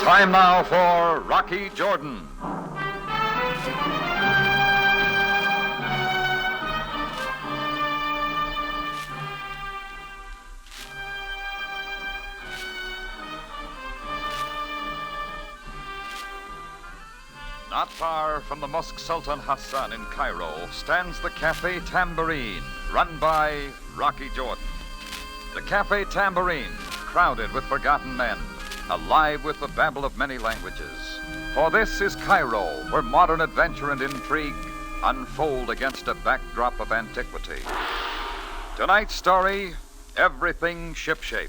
Time now for Rocky Jordan. Not far from the Mosque Sultan Hassan in Cairo stands the Cafe Tambourine, run by Rocky Jordan. The Cafe Tambourine, crowded with forgotten men, alive with the babble of many languages. For this is Cairo, where modern adventure and intrigue unfold against a backdrop of antiquity. Tonight's story, Everything Shipshape.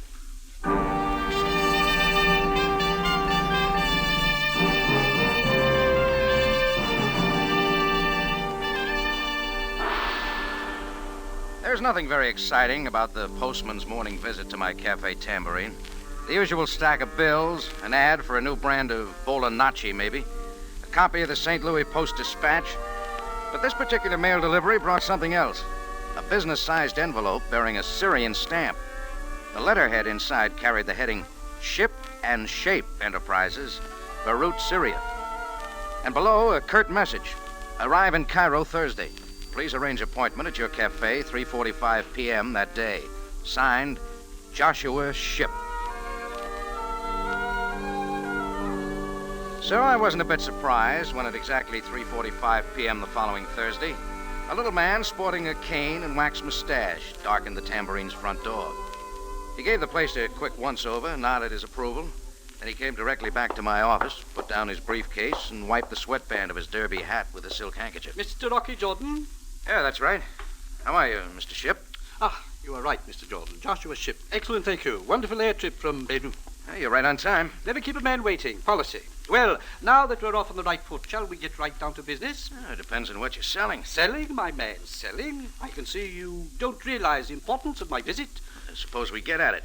There's nothing very exciting about the postman's morning visit to my Cafe Tambourine. The usual stack of bills, an ad for a new brand of Bolognaci, maybe, a copy of the St. Louis Post-Dispatch. But this particular mail delivery brought something else, a business-sized envelope bearing a Syrian stamp. The letterhead inside carried the heading, Ship and Shape Enterprises, Beirut, Syria. And below, a curt message, arrive in Cairo Thursday. Please arrange appointment at your cafe, 3:45 p.m. that day. Signed, Joshua Ship. So I wasn't a bit surprised when at exactly 3:45 p.m. the following Thursday, a little man sporting a cane and waxed mustache darkened the Tambourine's front door. He gave the place a quick once-over, nodded his approval, then he came directly back to my office, put down his briefcase, and wiped the sweatband of his derby hat with a silk handkerchief. Mr. Rocky Jordan? Yeah, that's right. How are you, Mr. Ship? You are right, Mr. Jordan. Joshua Ship. Excellent, thank you. Wonderful air trip from Beirut. Hey, you're right on time. Never keep a man waiting. Policy. Well, now that we're off on the right foot, shall we get right down to business? It depends on what you're selling. Selling, my man, selling. I can see you don't realize the importance of my visit. Suppose we get at it.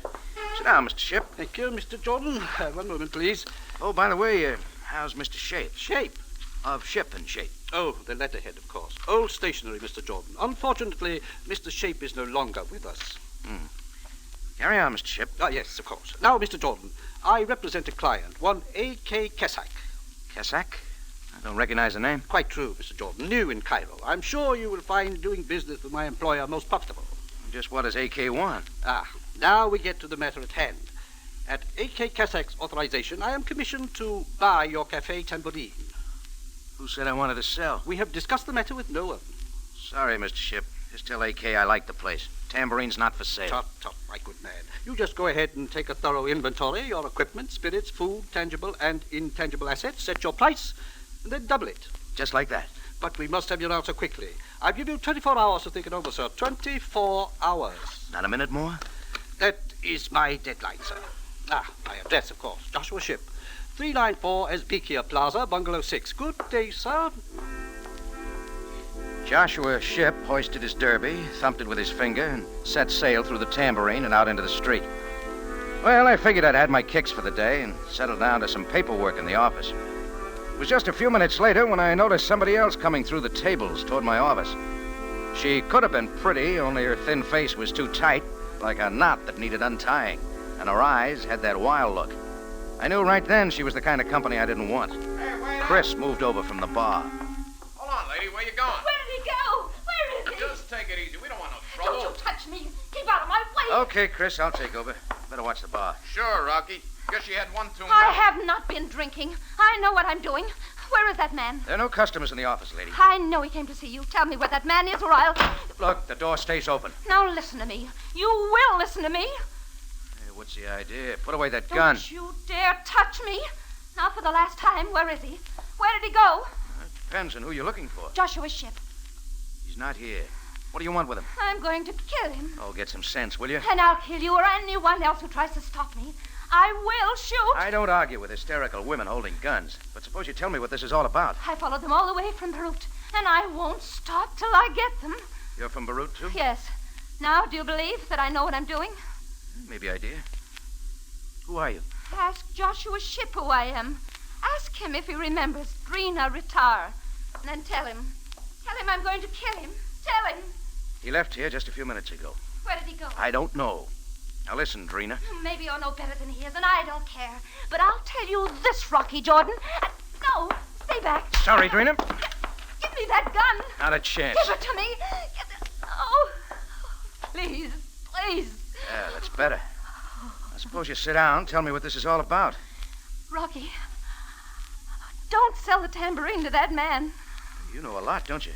Sit down, Mr. Ship. Thank you, Mr. Jordan. One moment, please. Oh, by the way, how's Mr. Shape? Shape? Of Ship and Shape. Oh, the letterhead, of course. Old stationery, Mr. Jordan. Unfortunately, Mr. Shape is no longer with us. Carry on, Mr. Ship. Yes, of course. Now, Mr. Jordan, I represent a client, one A.K. Kesak. Kesak? I don't recognize the name. Quite true, Mr. Jordan. New in Cairo. I'm sure you will find doing business with my employer most profitable. Just what does A.K. want? Now we get to the matter at hand. At A.K. Kesak's authorization, I am commissioned to buy your Cafe Tambourine. Who said I wanted to sell? We have discussed the matter with no one. Sorry, Mr. Ship. Just tell A.K. I like the place. Tambourine's not for sale. Tut, my good man. You just go ahead and take a thorough inventory, your equipment, spirits, food, tangible and intangible assets, set your price, and then double it. Just like that? But we must have your answer quickly. I'll give you 24 hours to think it over, sir. 24 hours. Not a minute more? That is my deadline, sir. My address, of course. Joshua Ship. 394 Esbekia Plaza, Bungalow 6. Good day, sir. Joshua Ship hoisted his derby, thumped it with his finger, and set sail through the Tambourine and out into the street. Well, I figured I'd had my kicks for the day and settled down to some paperwork in the office. It was just a few minutes later when I noticed somebody else coming through the tables toward my office. She could have been pretty, only her thin face was too tight, like a knot that needed untying, and her eyes had that wild look. I knew right then she was the kind of company I didn't want. Hey, wait up. Chris moved over from the bar. Hold on, lady. Where you going? Where did he go? Where is he? Just take it easy. We don't want no trouble. Don't you touch me. Keep out of my way. Okay, Chris, I'll take over. Better watch the bar. Sure, Rocky. Guess you had one too many. I have not been drinking. I know what I'm doing. Where is that man? There are no customers in the office, lady. I know he came to see you. Tell me where that man is or I'll... Look, the door stays open. Now listen to me. You will listen to me. Hey, what's the idea? Put away that gun. Don't you dare touch me. Now for the last time, where is he? Where did he go? Depends on who you're looking for. Joshua Ship. He's not here. What do you want with him? I'm going to kill him. Oh, get some sense, will you? And I'll kill you or anyone else who tries to stop me. I will shoot. I don't argue with hysterical women holding guns. But suppose you tell me what this is all about. I followed them all the way from Beirut, and I won't stop till I get them. You're from Beirut, too? Yes. Now, do you believe that I know what I'm doing? Maybe I do. Who are you? Ask Joshua Ship who I am. Ask him if he remembers Drina Ritar. And then tell him. Tell him I'm going to kill him. Tell him. He left here just a few minutes ago. Where did he go? I don't know. Now listen, Drina. Maybe you're no better than he is, and I don't care. But I'll tell you this, Rocky Jordan. No, stay back. Sorry, Drina. Give me that gun. Not a chance. Give it to me. Oh, please, please. Yeah, that's better. I suppose you sit down and tell me what this is all about. Rocky, don't sell the tambourine to that man. You know a lot, don't you?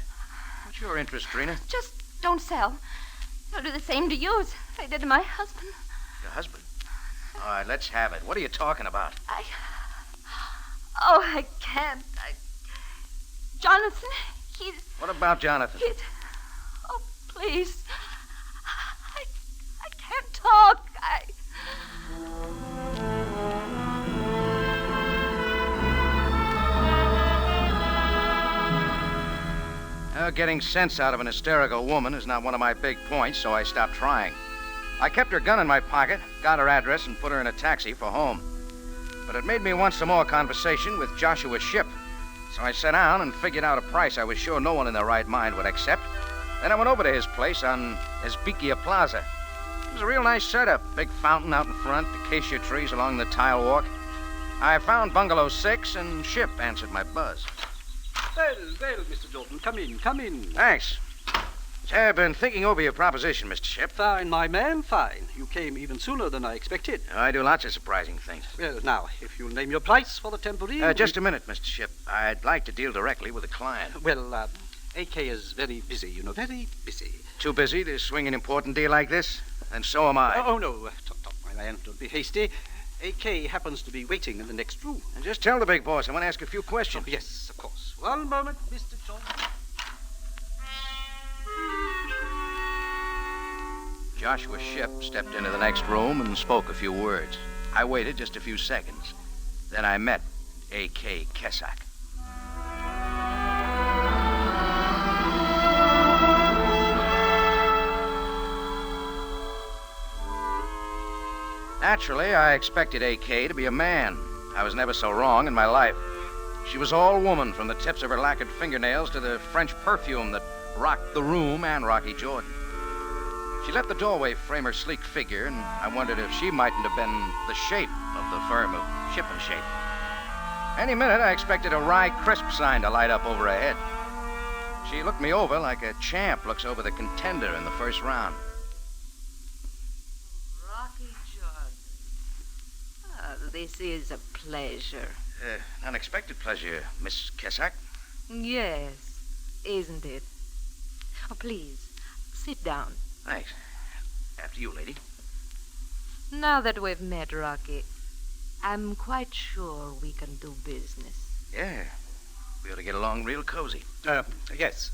What's your interest, Drina? Just don't sell. They'll do the same to you as they did to my husband. Your husband? All right, let's have it. What are you talking about? I can't. Jonathan, he's... What about Jonathan? Oh, please. I can't talk. Getting sense out of an hysterical woman is not one of my big points, so I stopped trying. I kept her gun in my pocket, got her address, and put her in a taxi for home. But it made me want some more conversation with Joshua Shipp. So I sat down and figured out a price I was sure no one in their right mind would accept. Then I went over to his place on Esbekia Plaza. It was a real nice setup. Big fountain out in front, acacia trees along the tile walk. I found Bungalow 6, and Shipp answered my buzz. Well, Mr. Jordan, come in. Thanks. I've been thinking over your proposition, Mr. Shipp. Fine, my man, fine. You came even sooner than I expected. I do lots of surprising things. Well, now, if you'll name your price for the tambourine... Just a minute, Mr. Shipp. I'd like to deal directly with the client. Well, AK is very busy, very busy. Too busy to swing an important deal like this? And so am I. Oh, no. Talk, my man. Don't be hasty. AK happens to be waiting in the next room. And just tell the big boss I want to ask a few questions. Oh, yes, of course. One moment, Mr. Jordan. Joshua Shipp stepped into the next room and spoke a few words. I waited just a few seconds. Then I met A.K. Kesak. Naturally, I expected A.K. to be a man. I was never so wrong in my life. She was all woman, from the tips of her lacquered fingernails to the French perfume that rocked the room and Rocky Jordan. She let the doorway frame her sleek figure, and I wondered if she mightn't have been the shape of the firm of Shipshape. Any minute, I expected a Rye Crisp sign to light up over her head. She looked me over like a champ looks over the contender in the first round. Rocky Jordan. Oh, this is a pleasure. Unexpected pleasure, Miss Kesak. Yes, isn't it? Oh, please, sit down. Thanks. After you, lady. Now that we've met, Rocky, I'm quite sure we can do business. Yeah. We ought to get along real cozy. Yes.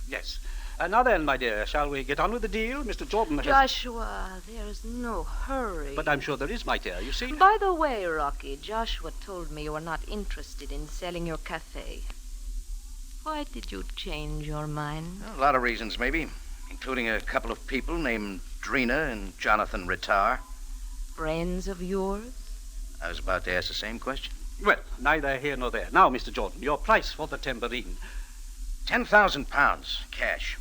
Now then, my dear, shall we get on with the deal? Mr. Jordan has... Joshua, there's no hurry. But I'm sure there is, my dear, you see. By the way, Rocky, Joshua told me you were not interested in selling your cafe. Why did you change your mind? A lot of reasons, maybe, including a couple of people named Drina and Jonathan Rittar. Friends of yours? I was about to ask the same question. Well, neither here nor there. Now, Mr. Jordan, your price for the tambourine. 10,000 pounds, cash.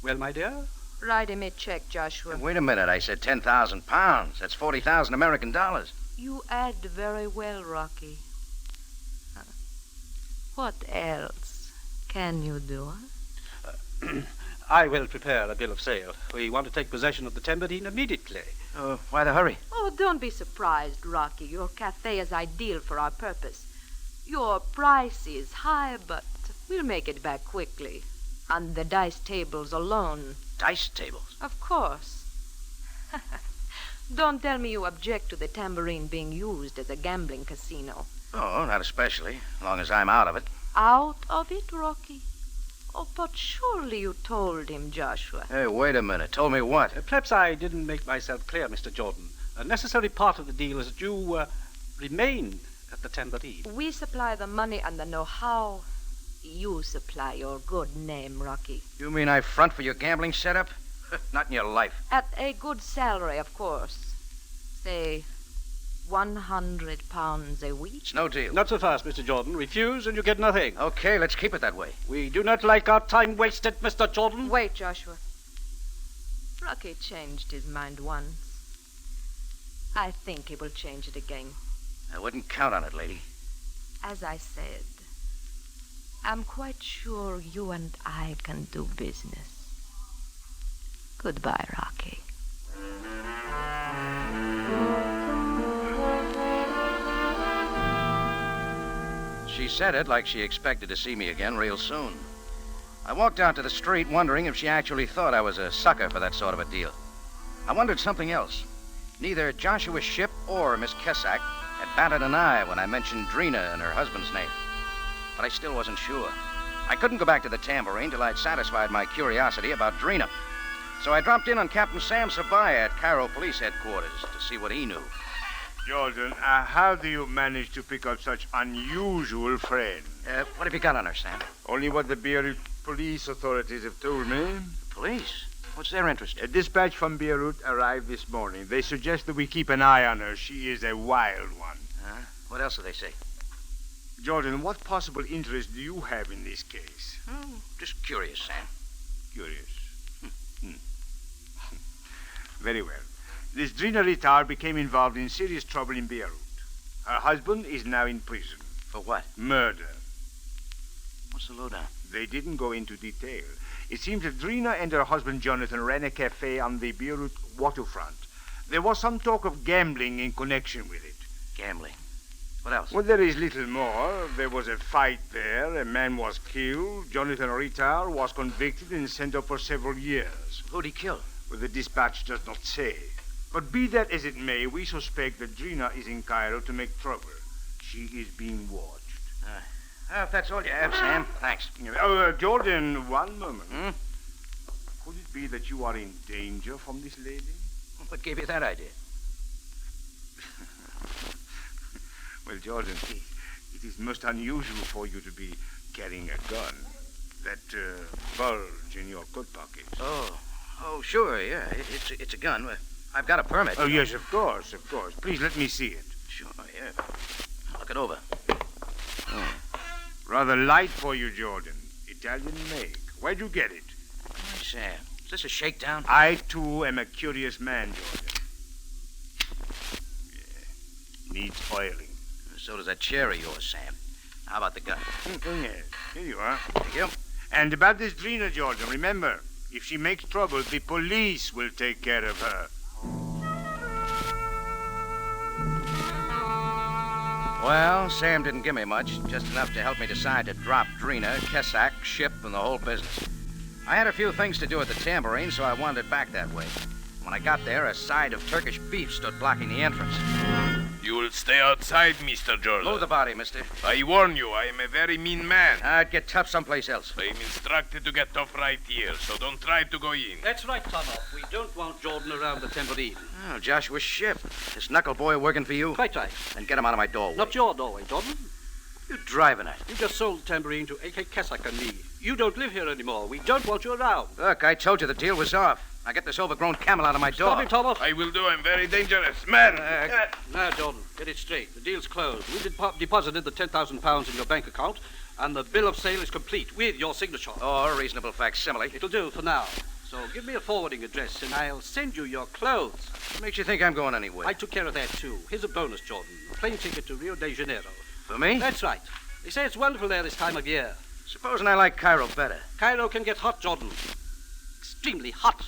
Well, my dear? Write him a check, Joshua. Wait a minute, I said 10,000 pounds. That's 40,000 American dollars. You add very well, Rocky. What else can you do? I will prepare a bill of sale. We want to take possession of the tambourine immediately. Why the hurry? Oh, don't be surprised, Rocky. Your cafe is ideal for our purpose. Your price is high, but we'll make it back quickly. On the dice tables alone. Dice tables? Of course. Don't tell me you object to the tambourine being used as a gambling casino. Oh, not especially, as long as I'm out of it. Out of it, Rocky? Oh, but surely you told him, Joshua. Hey, wait a minute. Told me what? Perhaps I didn't make myself clear, Mr. Jordan. A necessary part of the deal is that you remain at the tambourine. We supply the money and the know-how. You supply your good name, Rocky. You mean I front for your gambling setup? Not in your life. At a good salary, of course. Say, £100 a week? It's no deal. Not so fast, Mr. Jordan. Refuse and you get nothing. Okay, let's keep it that way. We do not like our time wasted, Mr. Jordan. Wait, Joshua. Rocky changed his mind once. I think he will change it again. I wouldn't count on it, lady. As I said, I'm quite sure you and I can do business. Goodbye, Rocky. She said it like she expected to see me again real soon. I walked out to the street wondering if she actually thought I was a sucker for that sort of a deal. I wondered something else. Neither Joshua Shipp or Miss Kesak had batted an eye when I mentioned Drina and her husband's name. But I still wasn't sure. I couldn't go back to the Tambourine till I'd satisfied my curiosity about Drina. So I dropped in on Captain Sam Sabaaya at Cairo Police headquarters to see what he knew. Jordan, how do you manage to pick up such unusual friends? What have you got on her, Sam? Only what the Beirut police authorities have told me. Police? What's their interest? A dispatch from Beirut arrived this morning. They suggest that we keep an eye on her. She is a wild one. What else do they say? Jordan, what possible interest do you have in this case? Just curious, Sam. Curious. Very well. This Drina retard became involved in serious trouble in Beirut. Her husband is now in prison. For what? Murder. What's the lowdown? They didn't go into detail. It seems that Drina and her husband Jonathan ran a cafe on the Beirut waterfront. There was some talk of gambling in connection with it. Gambling. What else? Well, there is little more. There was a fight there. A man was killed. Jonathan Ritar was convicted and sent up for several years. Who'd he kill? Well, the dispatch does not say. But be that as it may, we suspect that Drina is in Cairo to make trouble. She is being watched. If that's all you have, Sam, thanks. Jordan, one moment. Could it be that you are in danger from this lady? What gave you that idea? Well, Jordan, it is most unusual for you to be carrying a gun. That bulge in your coat pocket. Oh, sure, yeah. It's a gun. I've got a permit. Oh, yes, of course. Please let me see it. Sure, yeah. Look it over. Rather light for you, Jordan. Italian make. Where'd you get it? Hey, Sam, is this a shakedown? I, too, am a curious man, Jordan. Yeah. Needs oiling. So does that chair of yours, Sam. How about the gun? Yes. Here you are. Thank you. And about this Drina, Jordan, remember, if she makes trouble, the police will take care of her. Well, Sam didn't give me much, just enough to help me decide to drop Drina, Kesak, Shipp, and the whole business. I had a few things to do at the Tambourine, so I wandered back that way. When I got there, a side of Turkish beef stood blocking the entrance. You will stay outside, Mr. Jordan. Move the body, mister. I warn you, I am a very mean man. I'd get tough someplace else. I am instructed to get tough right here, so don't try to go in. That's right, Tonoff. We don't want Jordan around the Tambourine. Oh, Joshua Shipp. This knuckle boy working for you? Quite right. Then get him out of my doorway. Not your doorway, Jordan. You driving at? You just sold the Tambourine to A.K. Kesak and me. You don't live here anymore. We don't want you around. Look, I told you the deal was off. Now get this overgrown camel out of my door. Stop him, Tonoff. I will do. I'm very dangerous. Man! Now, Jordan, get it straight. The deal's closed. We deposited the £10,000 in your bank account, and the bill of sale is complete with your signature. Oh, a reasonable facsimile. It'll do for now. So give me a forwarding address, and I'll send you your clothes. What makes you think I'm going anywhere? I took care of that, too. Here's a bonus, Jordan. A plane ticket to Rio de Janeiro. For me? That's right. They say it's wonderful there this time of year. Supposing I like Cairo better. Cairo can get hot, Jordan. Extremely hot.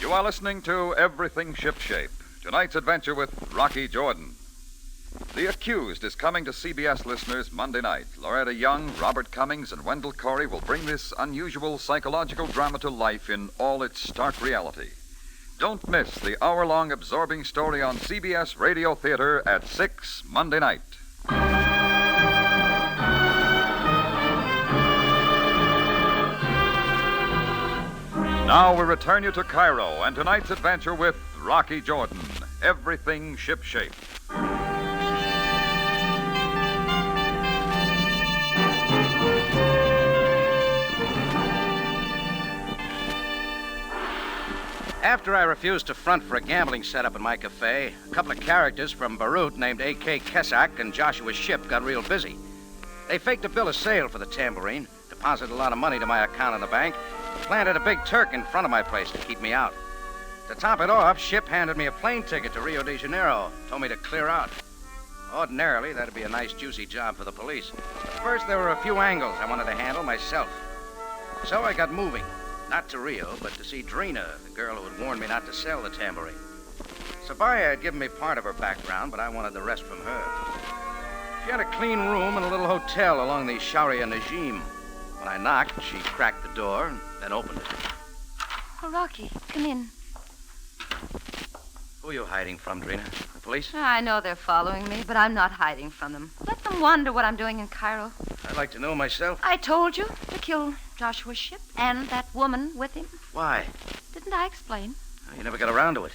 You are listening to Everything Shipshape, tonight's adventure with Rocky Jordan. The Accused is coming to CBS listeners Monday night. Loretta Young, Robert Cummings, and Wendell Corey will bring this unusual psychological drama to life in all its stark reality. Don't miss the hour-long absorbing story on CBS Radio Theater at 6 Monday night. Now we return you to Cairo and tonight's adventure with Rocky Jordan, Everything Shipshape. After I refused to front for a gambling setup in my cafe, a couple of characters from Beirut named A.K. Kesak and Joshua Shipp got real busy. They faked a bill of sale for the tambourine, deposited a lot of money to my account in the bank, planted a big Turk in front of my place to keep me out. To top it off, Ship handed me a plane ticket to Rio de Janeiro, told me to clear out. Ordinarily, that'd be a nice, juicy job for the police. But first, there were a few angles I wanted to handle myself. So I got moving. Not to Rio, but to see Drina, the girl who had warned me not to sell the tambourine. Sabaaya had given me part of her background, but I wanted the rest from her. She had a clean room in a little hotel along the Sharia Najim. When I knocked, she cracked the door and then opened it. Oh, Rocky, come in. Who are you hiding from, Drina? The police? I know they're following me, but I'm not hiding from them. Let them wonder what I'm doing in Cairo. I'd like to know myself. I told you to kill Joshua Ship and that woman with him. Why? Didn't I explain? Well, you never got around to it.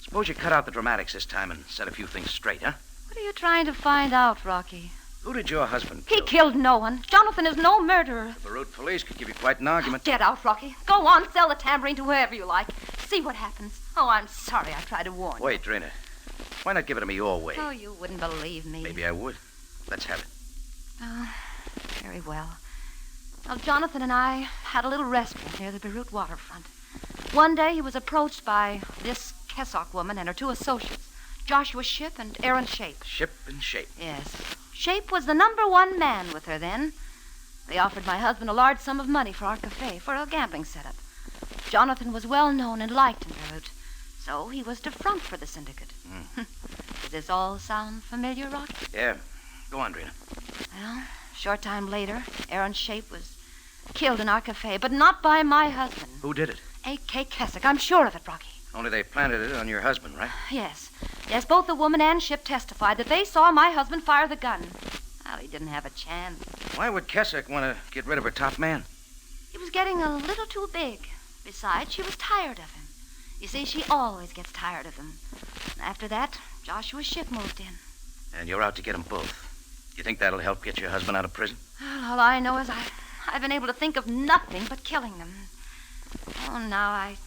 Suppose you cut out the dramatics this time and set a few things straight, huh? What are you trying to find out, Rocky? Who did your husband He kill? killed no one. Jonathan is no murderer. The Beirut police could give you quite an argument. Get out, Rocky. Go on, sell the tambourine to whoever you like. See what happens. Oh, I'm sorry I tried to warn you. Wait, Drina. Why not give it to me your way? Oh, you wouldn't believe me. Maybe I would. Let's have it. Oh, very well. Well, Jonathan and I had a little restaurant near the Beirut waterfront. One day he was approached by this Kessock woman and her two associates, Joshua Ship and Aaron Shape. Ship and Shape. Yes. Shape was the #1 man with her then. They offered my husband a large sum of money for our cafe, for a gambling setup. Jonathan was well known and liked in Beirut, so he was to front for the syndicate. Does this all sound familiar, Rocky? Yeah. Go on, Drina. Well, a short time later, Aaron Shape was killed in our cafe, but not by my husband. Who did it? A.K. Kessock. I'm sure of it, Rocky. Only they planted it on your husband, right? Yes. Yes, both the woman and Ship testified that they saw my husband fire the gun. Well, he didn't have a chance. Why would Kessock want to get rid of her top man? He was getting a little too big. Besides, she was tired of him. You see, she always gets tired of him. After that, Joshua Ship moved in. And you're out to get them both. You think that'll help get your husband out of prison? Well, all I know is I've been able to think of nothing but killing them. Oh, now I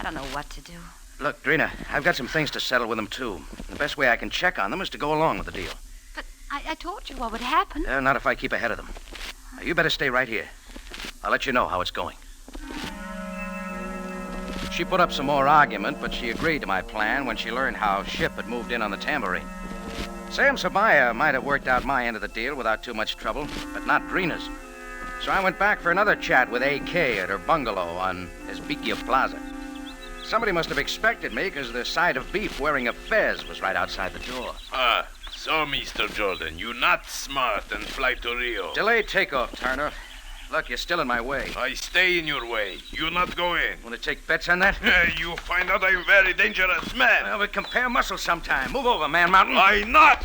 don't know what to do. Look, Drina, I've got some things to settle with them, too. The best way I can check on them is to go along with the deal. But I told you what would happen. Not if I keep ahead of them. Now, you better stay right here. I'll let you know how it's going. She put up some more argument, but she agreed to my plan when she learned how Ship had moved in on the tambourine. Sam Sabaaya might have worked out my end of the deal without too much trouble, but not Drina's. So I went back for another chat with A.K. at her bungalow on Esbikia Plaza. Somebody must have expected me because the side of beef wearing a fez was right outside the door. So, Mr. Jordan, you not smart and fly to Rio. Delayed takeoff, Turner. Look, you're still in my way. I stay in your way. You not go in. Want to take bets on that? You find out I'm very dangerous man. Well, we compare muscles sometime. Move over, Man Mountain. I not.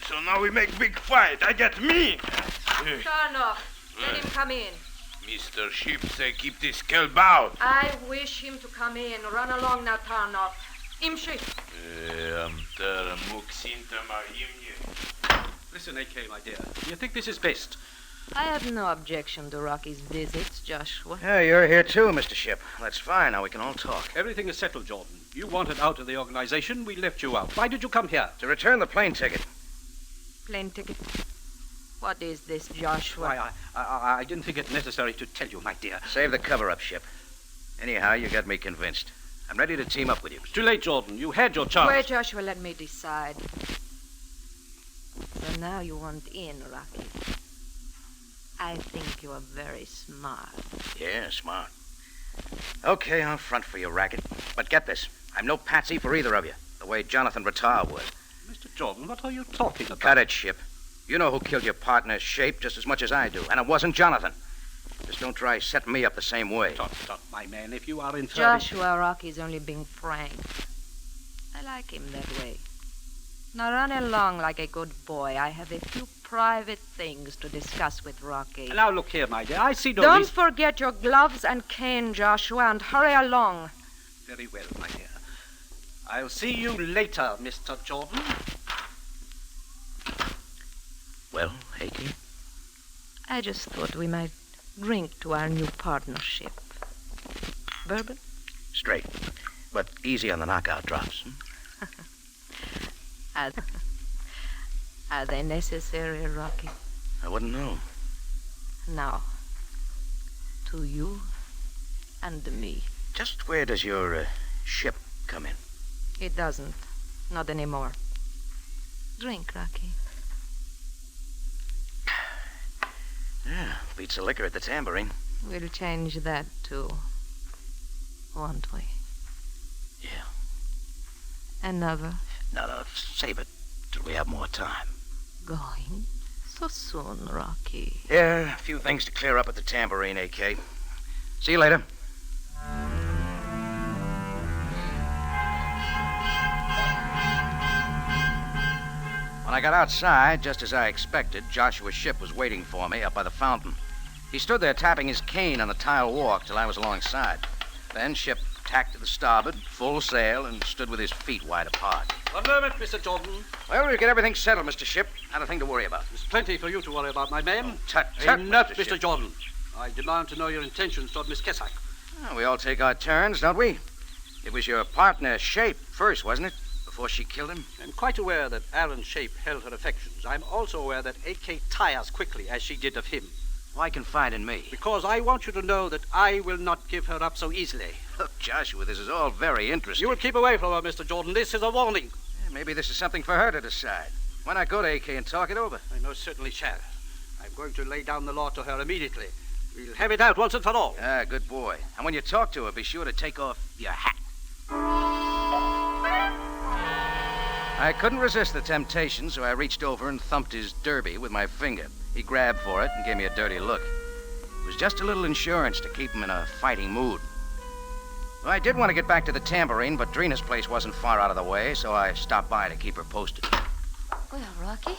So now we make big fight. I get me. Turn off. Let him come in. Mr. Ship say keep this kelp out. I wish him to come in. Run along now, turn off. Imshi. Listen, A.K., my dear. Do you think this is best? I have no objection to Rocky's visits, Joshua. Yeah, you're here too, Mr. Ship. That's fine. Now we can all talk. Everything is settled, Jordan. You wanted out of the organization. We left you out. Why did you come here? To return the plane ticket. Plane ticket. What is this, Joshua? Why, I didn't think it necessary to tell you, my dear. Save the cover-up, Ship. Anyhow, you got me convinced. I'm ready to team up with you. It's too late, Jordan. You had your chance. Wait, Joshua, let me decide. So now you want in, Rocky. I think you are very smart. Yeah, smart. Okay, I'll front for you, Racket. But get this. I'm no patsy for either of you, the way Jonathan Rattar was. Mr. Jordan, what are you talking about? Cut it, Ship. You know who killed your partner, Shape, just as much as I do. And it wasn't Jonathan. Just don't try setting me up the same way. Stop, my man. If you are in Joshua, Rocky's only being frank. I like him that way. Now run along like a good boy. I have a few private things to discuss with Rocky. Now look here, my dear. I see no Don't reason... forget your gloves and cane, Joshua, and hurry along. Very well, my dear. I'll see you later, Mr. Jordan. Well, Hakey? I just thought we might drink to our new partnership. Bourbon? Straight. But easy on the knockout drops. Are they necessary, Rocky? I wouldn't know. Now, to you and me. Just where does your ship come in? It doesn't. Not anymore. Drink, Rocky. Yeah, beats the liquor at the tambourine. We'll change that, too. Won't we? Yeah. Another? No, save it till we have more time. Going? So soon, Rocky. Yeah, a few things to clear up at the tambourine, AK. See you later. When I got outside, just as I expected, Joshua's ship was waiting for me up by the fountain. He stood there tapping his cane on the tile walk till I was alongside. Then ship tacked to the starboard, full sail, and stood with his feet wide apart. One moment, Mr. Jordan. Well, we'll get everything settled, Mr. Ship. Not a thing to worry about. There's plenty for you to worry about, my man. Tut, Enough, Mr. Mr. Ship. Jordan. I demand to know your intentions toward Miss Kessack. Well, we all take our turns, don't we? It was your partner, Shape, first, wasn't it? Before she killed him? I'm quite aware that Aaron Shape held her affections. I'm also aware that AK tires quickly, as she did of him. Why confide in me? Because I want you to know that I will not give her up so easily. Look, Joshua, this is all very interesting. You will keep away from her, Mr. Jordan. This is a warning. Yeah, maybe this is something for her to decide. Why not go to AK and talk it over? I most certainly shall. I'm going to lay down the law to her immediately. We'll have it out once and for all. Ah, good boy. And when you talk to her, be sure to take off your hat. I couldn't resist the temptation, so I reached over and thumped his derby with my finger. He grabbed for it and gave me a dirty look. It was just a little insurance to keep him in a fighting mood. Well, I did want to get back to the tambourine, but Drina's place wasn't far out of the way, so I stopped by to keep her posted. Well, Rocky.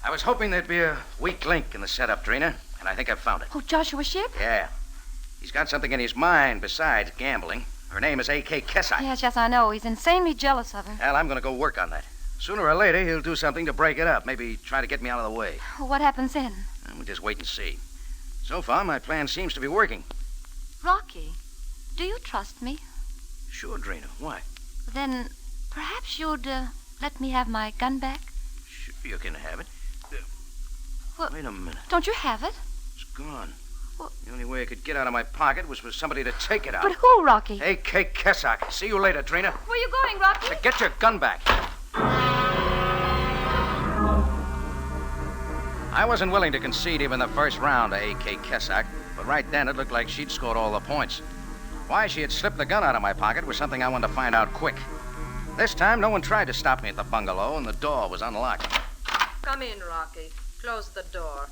I was hoping there'd be a weak link in the setup, Drina, and I think I've found it. Oh, Joshua Ship? Yeah. He's got something in his mind besides gambling. Her name is A.K. Kessack. Yes, I know. He's insanely jealous of her. Well, I'm going to go work on that. Sooner or later, he'll do something to break it up. Maybe try to get me out of the way. What happens then? We'll just wait and see. So far, my plan seems to be working. Rocky, do you trust me? Sure, Drina. Why? Then perhaps you'd let me have my gun back? Sure, you can have it. Well, wait a minute. Don't you have it? It's gone. Well, the only way it could get out of my pocket was for somebody to take it out. but who, Rocky? A.K. Kessack. See you later, Drina. Where are you going, Rocky? Now get your gun back. I wasn't willing to concede even the first round to A.K. Kessack, but right then it looked like she'd scored all the points. Why she had slipped the gun out of my pocket was something I wanted to find out quick. This time, no one tried to stop me at the bungalow, and the door was unlocked. Come in, Rocky. Close the door.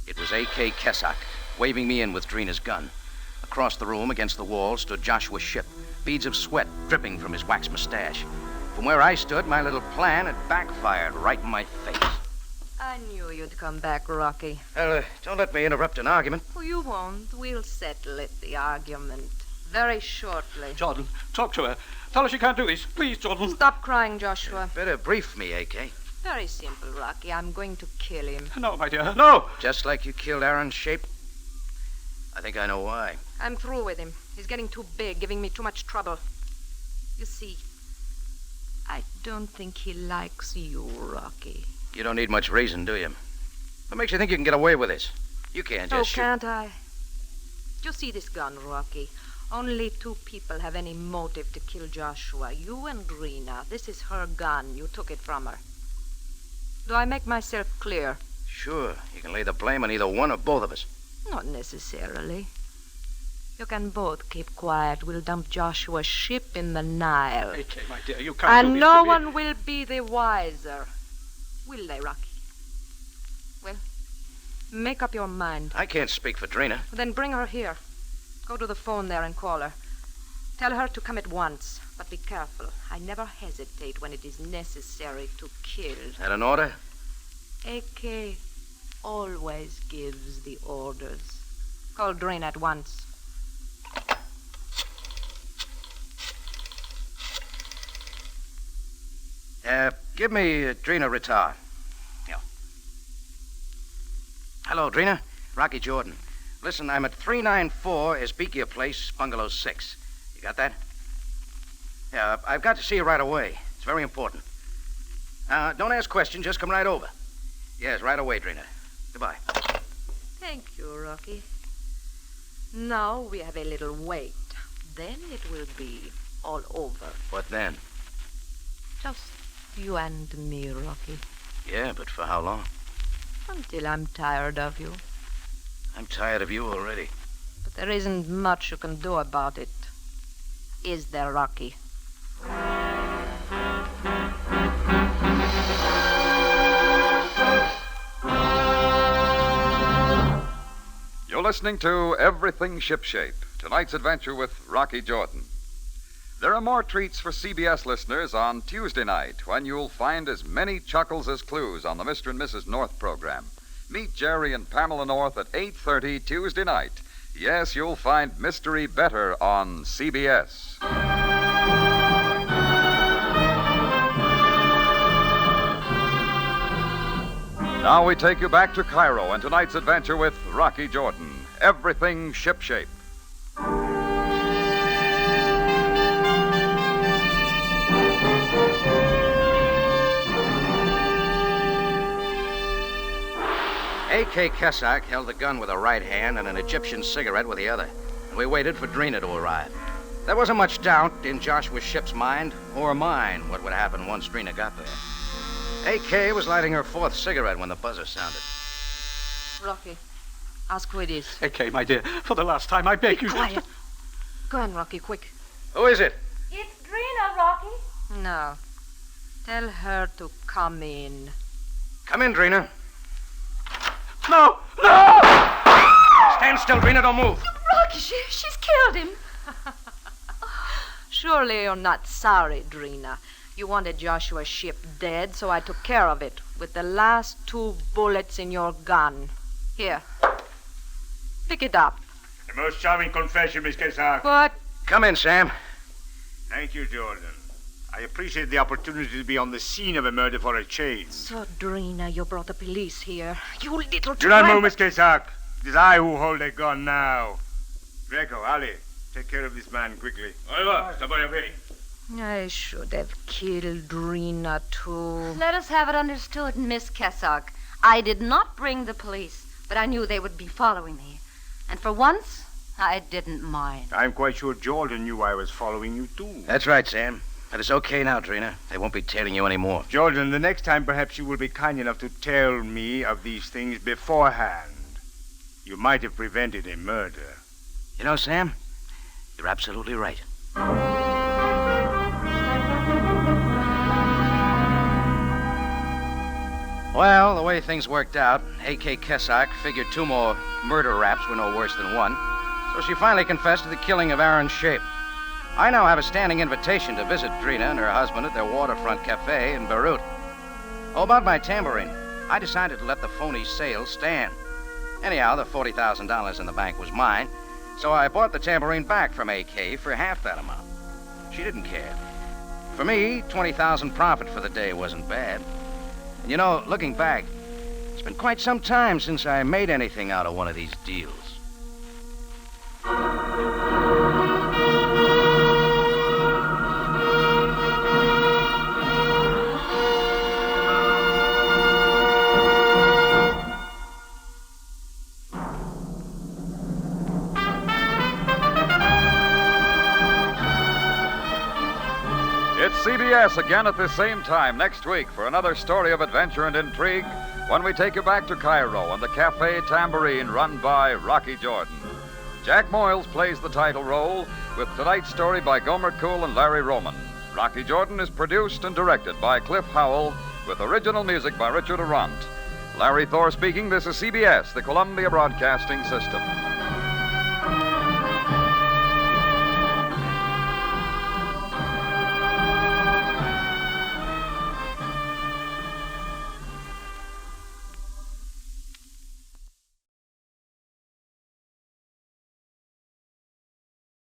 It was A.K. Kessack, waving me in with Drina's gun. Across the room, against the wall, stood Joshua Ship, beads of sweat dripping from his wax mustache. From where I stood, my little plan had backfired right in my face. I knew you'd come back, Rocky. Well, don't let me interrupt an argument. Oh, you won't. We'll settle it, the argument, very shortly. Jordan, talk to her. Tell her she can't do this. Please, Jordan. Stop crying, Joshua. Better brief me, A.K. Very simple, Rocky. I'm going to kill him. No, my dear, no. Just like you killed Aaron Shape? I think I know why. I'm through with him. He's getting too big, giving me too much trouble. You see, I don't think he likes you, Rocky. You don't need much reason, do you? What makes you think you can get away with this? You can't just shoot. Can't I? You see this gun, Rocky? Only two people have any motive to kill Joshua. You and Rena. This is her gun. You took it from her. Do I make myself clear? Sure. You can lay the blame on either one or both of us. Not necessarily. You can both keep quiet. We'll dump Joshua's ship in the Nile. A.K., my dear, you can't do And this no to me. one will be the wiser. Will they, Rocky? Well, make up your mind. I can't speak for Drina. Then bring her here. Go to the phone there and call her. Tell her to come at once, but be careful. I never hesitate when it is necessary to kill. That an order? A.K. always gives the orders. Call Drain at once. Give me Drina Ritar. Yeah. Hello, Drina. Rocky Jordan. Listen, I'm at 394 Esbekia Place, Bungalow 6. You got that? Yeah, I've got to see you right away. It's very important. Don't ask questions. Just come right over. Yes, right away, Drina. Goodbye. Thank you, Rocky. Now we have a little wait. Then it will be all over. What then? Just you and me, Rocky. Yeah, but for how long? Until I'm tired of you. I'm tired of you already. But there isn't much you can do about it. Is there, Rocky? You're listening to Everything Shipshape, tonight's adventure with Rocky Jordan. There are more treats for CBS listeners on Tuesday night when you'll find as many chuckles as clues on the Mr. and Mrs. North program. Meet Jerry and Pamela North at 8:30 Tuesday night. Yes, you'll find mystery better on CBS. Now we take you back to Cairo and tonight's adventure with Rocky Jordan. Everything Shipshape. A.K. Kesak held the gun with a right hand and an Egyptian cigarette with the other. And we waited for Drina to arrive. There wasn't much doubt in Joshua Ship's mind, or mine, what would happen once Drina got there. A.K. was lighting her fourth cigarette when the buzzer sounded. Rocky, ask who it is. A.K., my dear, for the last time, I beg you. Quiet. Go on, Rocky, quick. Who is it? It's Drina, Rocky. No. Tell her to come in. Come in, Drina. No! No! Stand still, Drina, don't move. Rocky, she's killed him. Surely you're not sorry, Drina. You wanted Joshua Ship dead, so I took care of it with the last 2 bullets in your gun. Here. Pick it up. The most charming confession, Miss Kesak. What? Come in, Sam. Thank you, Jordan. I appreciate the opportunity to be on the scene of a murder for a change. So, Drina, you brought the police here. You little Do not tramp. move, Miss Kesak. It is I who hold a gun now. Greco, Ali, take care of this man quickly. Sabaaya. I should have killed Drina, too. Let us have it understood, Miss Kesak. I did not bring the police, but I knew they would be following me. And for once, I didn't mind. I'm quite sure Jordan knew I was following you, too. That's right, Sam. But it's okay now, Drina. They won't be tailing you anymore. Jordan, the next time perhaps you will be kind enough to tell me of these things beforehand. You might have prevented a murder. You know, Sam, you're absolutely right. Well, the way things worked out, A.K. Kesak figured 2 more murder raps were no worse than 1, so she finally confessed to the killing of Aaron Shape. I now have a standing invitation to visit Drina and her husband at their waterfront cafe in Beirut. Oh, about my tambourine, I decided to let the phony sale stand. Anyhow, the $40,000 in the bank was mine, so I bought the tambourine back from A.K. for half that amount. She didn't care. For me, 20,000 profit for the day wasn't bad. And you know, looking back, it's been quite some time since I made anything out of one of these deals. It's CBS again at the same time next week for another story of adventure and intrigue when we take you back to Cairo and the Cafe Tambourine run by Rocky Jordan. Jack Moyles plays the title role with tonight's story by Gomer Cool and Larry Roman. Rocky Jordan is produced and directed by Cliff Howell with original music by Richard Arant. Larry Thor speaking. This is CBS, the Columbia Broadcasting System.